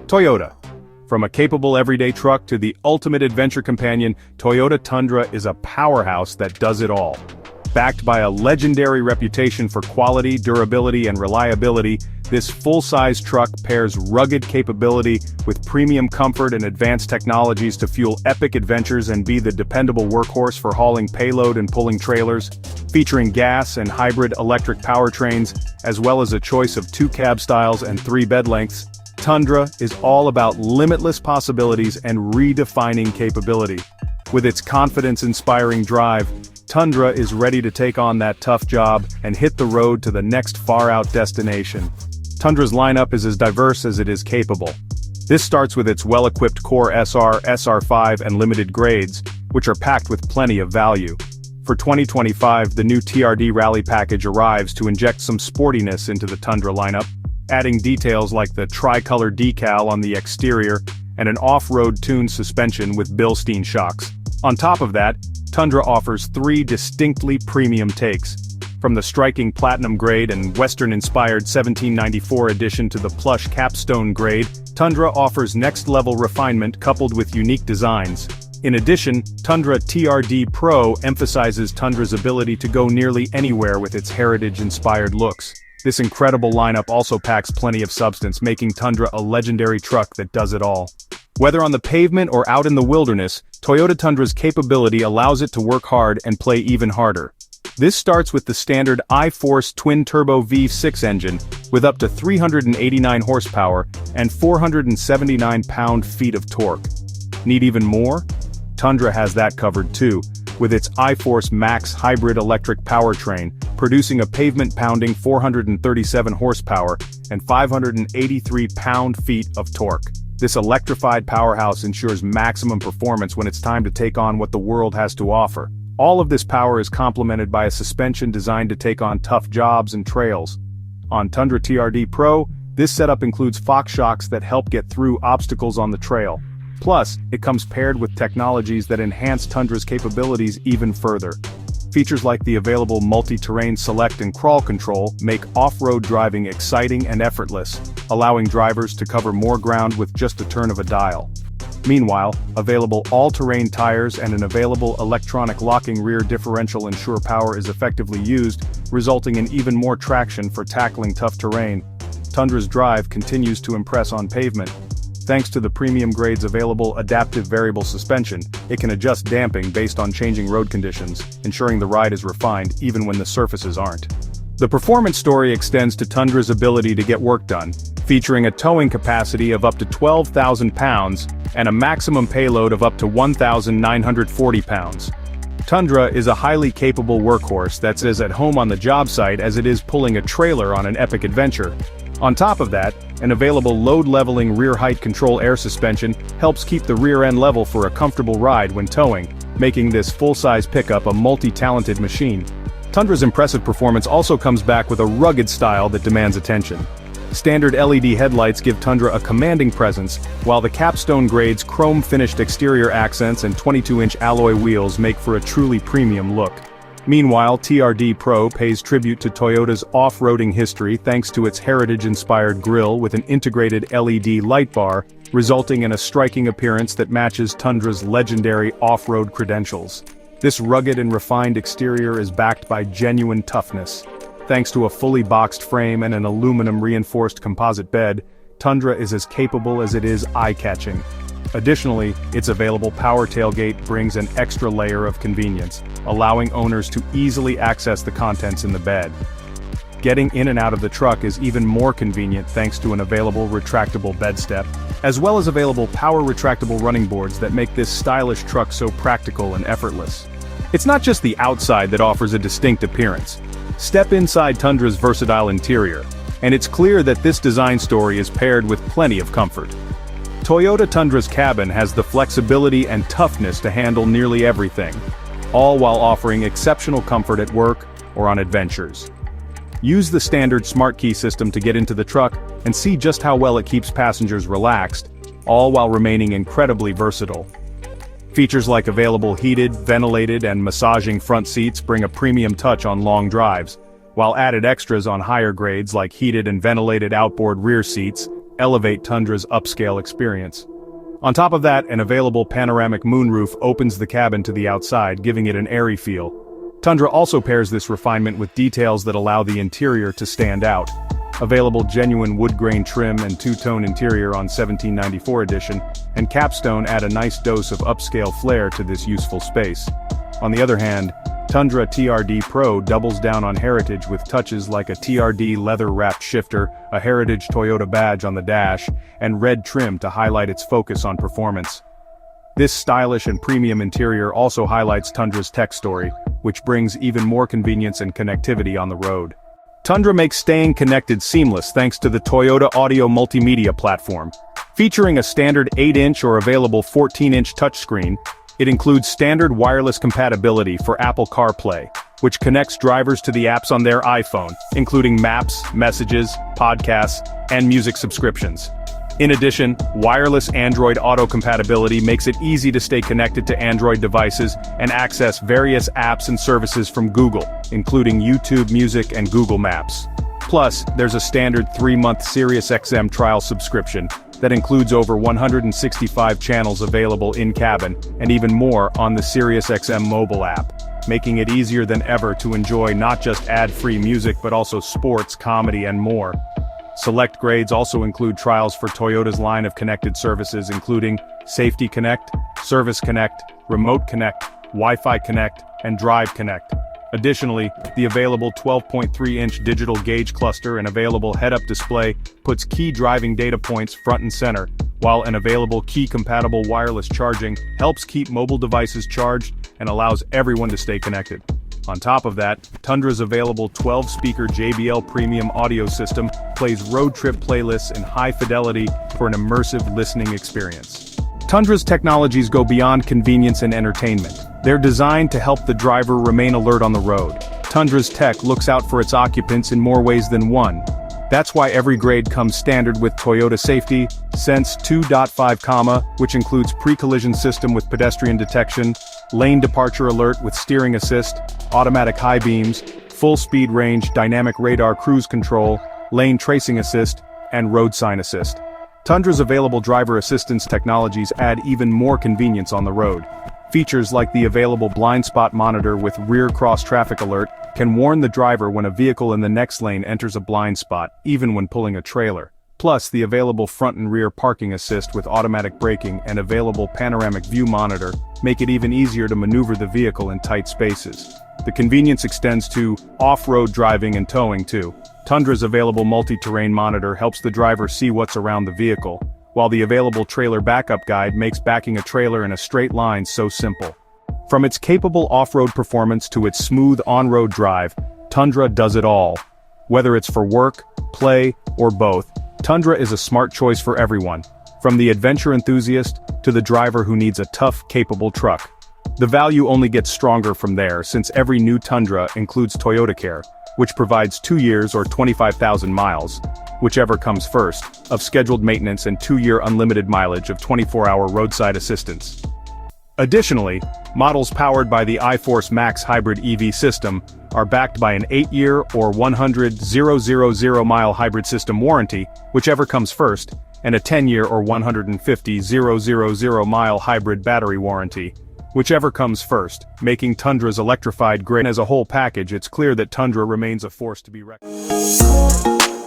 Toyota. From a capable everyday truck to the ultimate adventure companion, Toyota Tundra is a powerhouse that does it all. Backed by a legendary reputation for quality, durability, and reliability, this full-size truck pairs rugged capability with premium comfort and advanced technologies to fuel epic adventures and be the dependable workhorse for hauling payload and pulling trailers. Featuring gas and hybrid electric powertrains, as well as a choice of 2 cab styles and 3 bed lengths, Tundra is all about limitless possibilities and redefining capability. With its confidence-inspiring drive, Tundra is ready to take on that tough job and hit the road to the next far-out destination. Tundra's lineup is as diverse as it is capable. This starts with its well-equipped Core SR, SR5 and limited grades, which are packed with plenty of value. For 2025, the new TRD Rally package arrives to inject some sportiness into the Tundra lineup, adding details like the tricolor decal on the exterior and an off-road tuned suspension with Bilstein shocks. On top of that, Tundra offers 3 distinctly premium takes. From the striking platinum grade and Western-inspired 1794 edition to the plush Capstone grade, Tundra offers next-level refinement coupled with unique designs. In addition, Tundra TRD Pro emphasizes Tundra's ability to go nearly anywhere with its heritage-inspired looks. This incredible lineup also packs plenty of substance, making Tundra a legendary truck that does it all. Whether on the pavement or out in the wilderness, Toyota Tundra's capability allows it to work hard and play even harder. This starts with the standard I-Force twin-turbo V6 engine, with up to 389 horsepower and 479 pound-feet of torque. Need even more? Tundra has that covered too, with its I-Force Max hybrid electric powertrain, producing a pavement-pounding 437 horsepower and 583 pound-feet of torque. This electrified powerhouse ensures maximum performance when it's time to take on what the world has to offer. All of this power is complemented by a suspension designed to take on tough jobs and trails. On Tundra TRD Pro, this setup includes Fox shocks that help get through obstacles on the trail. Plus, it comes paired with technologies that enhance Tundra's capabilities even further. Features like the available multi-terrain select and crawl control make off-road driving exciting and effortless, allowing drivers to cover more ground with just a turn of a dial. Meanwhile, available all-terrain tires and an available electronic locking rear differential ensure power is effectively used, resulting in even more traction for tackling tough terrain. Tundra's drive continues to impress on pavement. Thanks to the premium grade's available adaptive variable suspension, it can adjust damping based on changing road conditions, ensuring the ride is refined even when the surfaces aren't. The performance story extends to Tundra's ability to get work done, featuring a towing capacity of up to 12,000 pounds and a maximum payload of up to 1,940 pounds. Tundra is a highly capable workhorse that's as at home on the job site as it is pulling a trailer on an epic adventure. On top of that, an available load-leveling rear height control air suspension helps keep the rear end level for a comfortable ride when towing, making this full-size pickup a multi-talented machine. Tundra's impressive performance also comes back with a rugged style that demands attention. Standard LED headlights give Tundra a commanding presence, while the Capstone grade's chrome-finished exterior accents and 22-inch alloy wheels make for a truly premium look. Meanwhile, TRD Pro pays tribute to Toyota's off-roading history thanks to its heritage-inspired grille with an integrated LED light bar, resulting in a striking appearance that matches Tundra's legendary off-road credentials. This rugged and refined exterior is backed by genuine toughness. Thanks to a fully boxed frame and an aluminum-reinforced composite bed, Tundra is as capable as it is eye-catching. Additionally, its available power tailgate brings an extra layer of convenience, allowing owners to easily access the contents in the bed. Getting in and out of the truck is even more convenient thanks to an available retractable bedstep, as well as available power retractable running boards that make this stylish truck so practical and effortless. It's not just the outside that offers a distinct appearance. Step inside Tundra's versatile interior, and it's clear that this design story is paired with plenty of comfort. Toyota Tundra's cabin has the flexibility and toughness to handle nearly everything, all while offering exceptional comfort at work or on adventures. Use the standard smart key system to get into the truck and see just how well it keeps passengers relaxed, all while remaining incredibly versatile. Features like available heated, ventilated, and massaging front seats bring a premium touch on long drives, while added extras on higher grades like heated and ventilated outboard rear seats elevate Tundra's upscale experience. On top of that, an available panoramic moonroof opens the cabin to the outside, giving it an airy feel. Tundra also pairs this refinement with details that allow the interior to stand out. Available genuine wood grain trim and two-tone interior on 1794 edition, and Capstone add a nice dose of upscale flair to this useful space. On the other hand, Tundra TRD Pro doubles down on heritage with touches like a TRD leather-wrapped shifter, a heritage Toyota badge on the dash, and red trim to highlight its focus on performance. This stylish and premium interior also highlights Tundra's tech story, which brings even more convenience and connectivity on the road. Tundra makes staying connected seamless thanks to the Toyota Audio Multimedia platform. Featuring a standard 8-inch or available 14-inch touchscreen, it includes standard wireless compatibility for Apple CarPlay, which connects drivers to the apps on their iPhone, including Maps, Messages, Podcasts, and music subscriptions. In addition, wireless Android Auto compatibility makes it easy to stay connected to Android devices and access various apps and services from Google, including YouTube Music and Google Maps. Plus, there's a standard 3-month SiriusXM trial subscription that includes over 165 channels available in-cabin, and even more on the SiriusXM mobile app, making it easier than ever to enjoy not just ad-free music but also sports, comedy, and more. Select grades also include trials for Toyota's line of connected services including Safety Connect, Service Connect, Remote Connect, Wi-Fi Connect, and Drive Connect. Additionally, the available 12.3-inch digital gauge cluster and available head-up display puts key driving data points front and center, while an available key-compatible wireless charging helps keep mobile devices charged and allows everyone to stay connected. On top of that, Tundra's available 12-speaker JBL premium audio system plays road trip playlists in high fidelity for an immersive listening experience. Tundra's technologies go beyond convenience and entertainment. They're designed to help the driver remain alert on the road. Tundra's tech looks out for its occupants in more ways than one. That's why every grade comes standard with Toyota Safety Sense 2.5, which includes pre-collision system with pedestrian detection, lane departure alert with steering assist, automatic high beams, full speed range, dynamic radar cruise control, lane tracing assist, and road sign assist. Tundra's available driver assistance technologies add even more convenience on the road. Features like the available blind spot monitor with rear cross traffic alert can warn the driver when a vehicle in the next lane enters a blind spot, even when pulling a trailer. Plus, the available front and rear parking assist with automatic braking and available panoramic view monitor make it even easier to maneuver the vehicle in tight spaces. The convenience extends to off-road driving and towing too. Tundra's available multi-terrain monitor helps the driver see what's around the vehicle, while the available trailer backup guide makes backing a trailer in a straight line so simple. From its capable off-road performance to its smooth on-road drive, Tundra does it all. Whether it's for work, play, or both, Tundra is a smart choice for everyone, from the adventure enthusiast to the driver who needs a tough, capable truck. The value only gets stronger from there since every new Tundra includes Toyota Care, which provides 2 years or 25,000 miles, whichever comes first, of scheduled maintenance and 2-year unlimited mileage of 24-hour roadside assistance. Additionally, models powered by the iForce Max hybrid EV system are backed by an 8-year or 100,000-mile hybrid system warranty, whichever comes first, and a 10-year or 150,000-mile hybrid battery warranty, whichever comes first, making Tundra's electrified grid as a whole package. It's clear that Tundra remains a force to be reckoned with.